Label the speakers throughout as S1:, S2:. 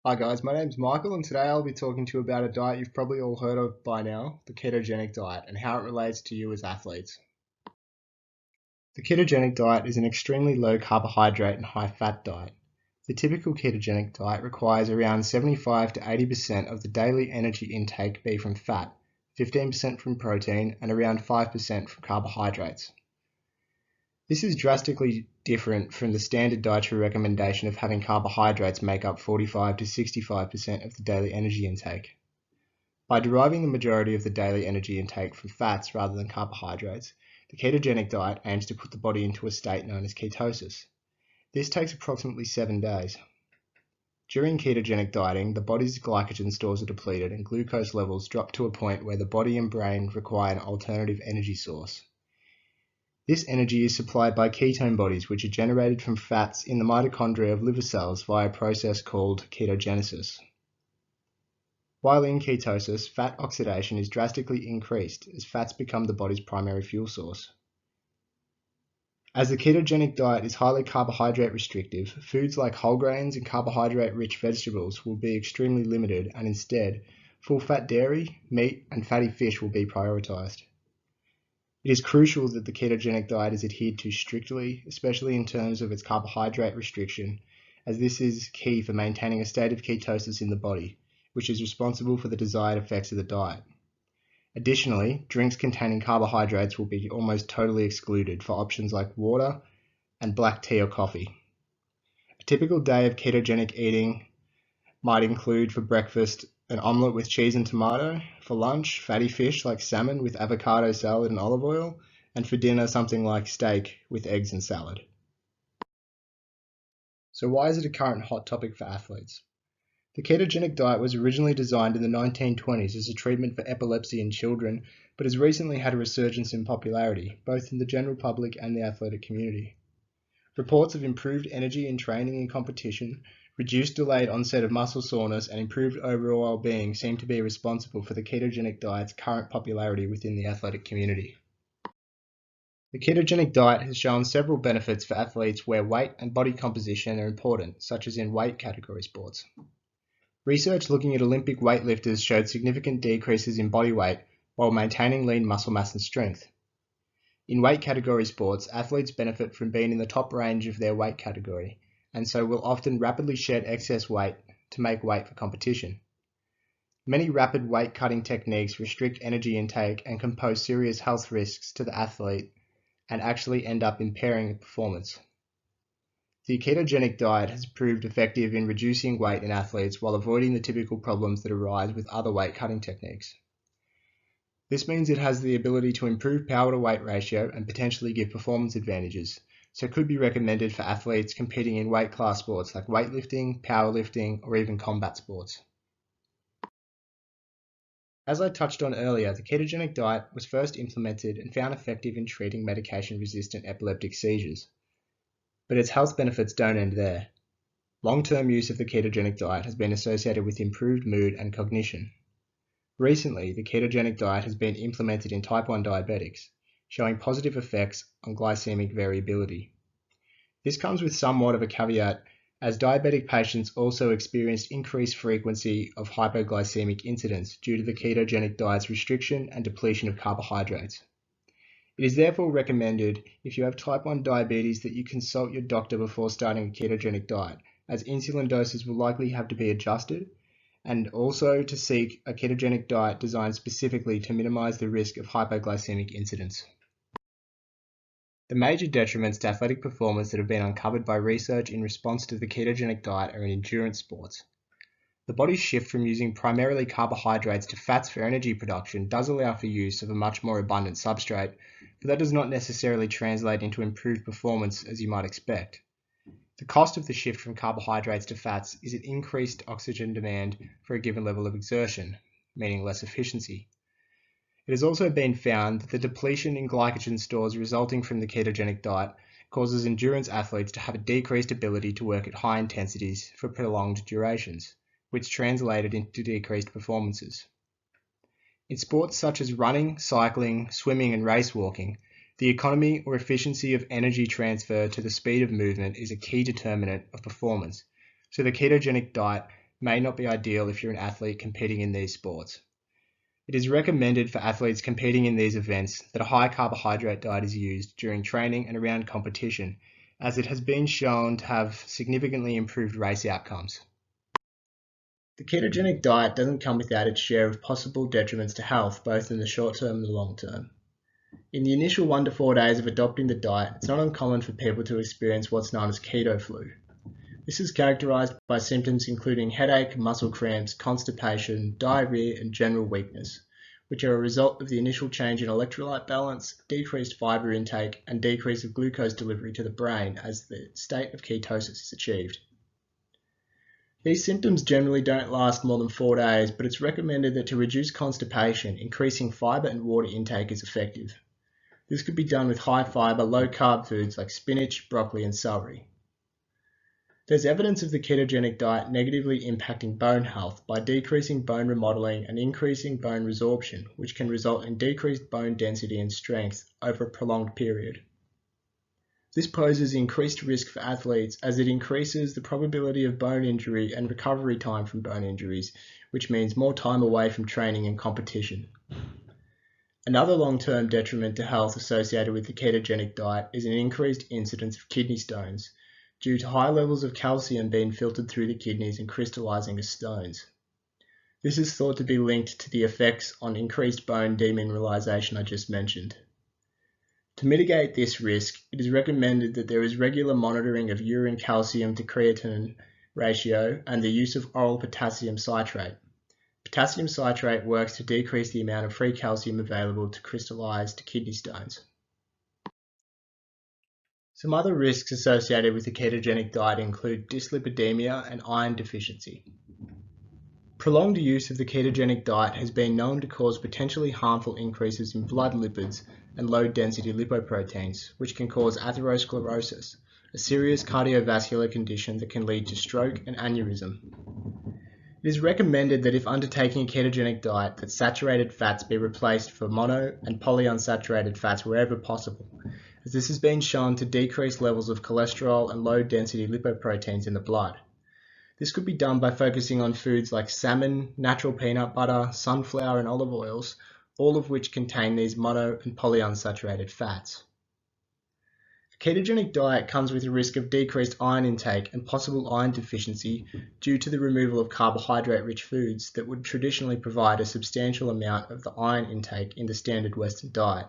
S1: Hi guys, my name's Michael and today I'll be talking to you about a diet you've probably all heard of by now, the ketogenic diet, and how it relates to you as athletes. The ketogenic diet is an extremely low carbohydrate and high fat diet. The typical ketogenic diet requires around 75 to 80% of the daily energy intake be from fat, 15% from protein, and around 5% from carbohydrates. This is drastically different from the standard dietary recommendation of having carbohydrates make up 45 to 65% of the daily energy intake. By deriving the majority of the daily energy intake from fats rather than carbohydrates, the ketogenic diet aims to put the body into a state known as ketosis. This takes approximately 7 days. During ketogenic dieting, the body's glycogen stores are depleted and glucose levels drop to a point where the body and brain require an alternative energy source. This energy is supplied by ketone bodies, which are generated from fats in the mitochondria of liver cells via a process called ketogenesis. While in ketosis, fat oxidation is drastically increased as fats become the body's primary fuel source. As the ketogenic diet is highly carbohydrate restrictive, foods like whole grains and carbohydrate-rich vegetables will be extremely limited, and instead, full-fat dairy, meat, and fatty fish will be prioritized. It is crucial that the ketogenic diet is adhered to strictly, especially in terms of its carbohydrate restriction, as this is key for maintaining a state of ketosis in the body, which is responsible for the desired effects of the diet. Additionally, drinks containing carbohydrates will be almost totally excluded for options like water and black tea or coffee. A typical day of ketogenic eating might include for breakfast an omelette with cheese and tomato, for lunch fatty fish like salmon with avocado salad and olive oil, and for dinner something like steak with eggs and salad. So why is it a current hot topic for athletes? The ketogenic diet was originally designed in the 1920s as a treatment for epilepsy in children, but has recently had a resurgence in popularity, both in the general public and the athletic community. Reports of improved energy in training and competition, reduced delayed onset of muscle soreness, and improved overall well-being seem to be responsible for the ketogenic diet's current popularity within the athletic community. The ketogenic diet has shown several benefits for athletes where weight and body composition are important, such as in weight category sports. Research looking at Olympic weightlifters showed significant decreases in body weight while maintaining lean muscle mass and strength. In weight category sports, athletes benefit from being in the top range of their weight category, and so will often rapidly shed excess weight to make weight for competition. Many rapid weight cutting techniques restrict energy intake and can pose serious health risks to the athlete and actually end up impairing performance. The ketogenic diet has proved effective in reducing weight in athletes while avoiding the typical problems that arise with other weight cutting techniques. This means it has the ability to improve power to weight ratio and potentially give performance advantages, so it could be recommended for athletes competing in weight class sports like weightlifting, powerlifting, or even combat sports. As I touched on earlier, the ketogenic diet was first implemented and found effective in treating medication-resistant epileptic seizures. But its health benefits don't end there. Long-term use of the ketogenic diet has been associated with improved mood and cognition. Recently, the ketogenic diet has been implemented in type 1 diabetics, showing positive effects on glycemic variability. This comes with somewhat of a caveat, as diabetic patients also experienced increased frequency of hypoglycemic incidents due to the ketogenic diet's restriction and depletion of carbohydrates. It is therefore recommended, if you have type 1 diabetes, that you consult your doctor before starting a ketogenic diet, as insulin doses will likely have to be adjusted, and also to seek a ketogenic diet designed specifically to minimize the risk of hypoglycemic incidents. The major detriments to athletic performance that have been uncovered by research in response to the ketogenic diet are in endurance sports. The body's shift from using primarily carbohydrates to fats for energy production does allow for use of a much more abundant substrate, but that does not necessarily translate into improved performance as you might expect. The cost of the shift from carbohydrates to fats is an increased oxygen demand for a given level of exertion, meaning less efficiency. It has also been found that the depletion in glycogen stores resulting from the ketogenic diet causes endurance athletes to have a decreased ability to work at high intensities for prolonged durations, which translated into decreased performances. In sports such as running, cycling, swimming, and race walking, the economy or efficiency of energy transfer to the speed of movement is a key determinant of performance, so the ketogenic diet may not be ideal if you're an athlete competing in these sports. It is recommended for athletes competing in these events that a high carbohydrate diet is used during training and around competition, as it has been shown to have significantly improved race outcomes. The ketogenic diet doesn't come without its share of possible detriments to health, both in the short term and the long term. In the initial 1 to 4 days of adopting the diet, it's not uncommon for people to experience what's known as keto flu. This is characterized by symptoms including headache, muscle cramps, constipation, diarrhea, and general weakness, which are a result of the initial change in electrolyte balance, decreased fiber intake, and decrease of glucose delivery to the brain as the state of ketosis is achieved. These symptoms generally don't last more than 4 days, but it's recommended that to reduce constipation, increasing fiber and water intake is effective. This could be done with high fiber, low carb foods like spinach, broccoli, and celery. There's evidence of the ketogenic diet negatively impacting bone health by decreasing bone remodeling and increasing bone resorption, which can result in decreased bone density and strength over a prolonged period. This poses increased risk for athletes as it increases the probability of bone injury and recovery time from bone injuries, which means more time away from training and competition. Another long-term detriment to health associated with the ketogenic diet is an increased incidence of kidney stones, due to high levels of calcium being filtered through the kidneys and crystallizing as stones. This is thought to be linked to the effects on increased bone demineralization I just mentioned. To mitigate this risk, it is recommended that there is regular monitoring of urine calcium to creatinine ratio and the use of oral potassium citrate. Potassium citrate works to decrease the amount of free calcium available to crystallize to kidney stones. Some other risks associated with the ketogenic diet include dyslipidemia and iron deficiency. Prolonged use of the ketogenic diet has been known to cause potentially harmful increases in blood lipids and low-density lipoproteins, which can cause atherosclerosis, a serious cardiovascular condition that can lead to stroke and aneurysm. It is recommended that if undertaking a ketogenic diet, that saturated fats be replaced for mono and polyunsaturated fats wherever possible, as this has been shown to decrease levels of cholesterol and low-density lipoproteins in the blood. This could be done by focusing on foods like salmon, natural peanut butter, sunflower and olive oils, all of which contain these mono and polyunsaturated fats. A ketogenic diet comes with a risk of decreased iron intake and possible iron deficiency due to the removal of carbohydrate-rich foods that would traditionally provide a substantial amount of the iron intake in the standard Western diet.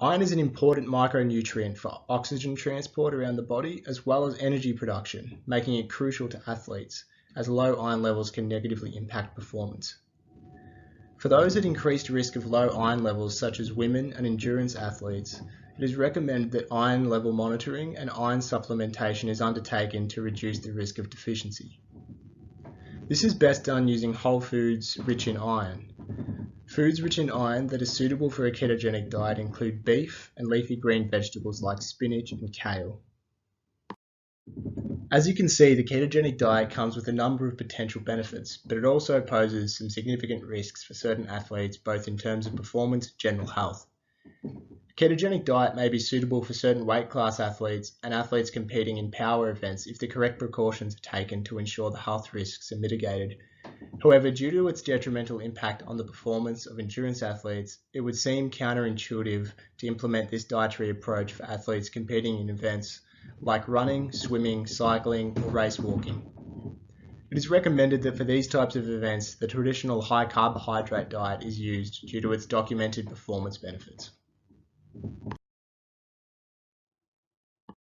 S1: Iron is an important micronutrient for oxygen transport around the body as well as energy production, making it crucial to athletes, as low iron levels can negatively impact performance. For those at increased risk of low iron levels, such as women and endurance athletes, it is recommended that iron level monitoring and iron supplementation is undertaken to reduce the risk of deficiency. This is best done using whole foods rich in iron. Foods rich in iron that are suitable for a ketogenic diet include beef and leafy green vegetables like spinach and kale. As you can see, the ketogenic diet comes with a number of potential benefits, but it also poses some significant risks for certain athletes, both in terms of performance and general health. A ketogenic diet may be suitable for certain weight class athletes and athletes competing in power events if the correct precautions are taken to ensure the health risks are mitigated. However, due to its detrimental impact on the performance of endurance athletes, it would seem counterintuitive to implement this dietary approach for athletes competing in events like running, swimming, cycling, or race walking. It is recommended that for these types of events, the traditional high carbohydrate diet is used due to its documented performance benefits.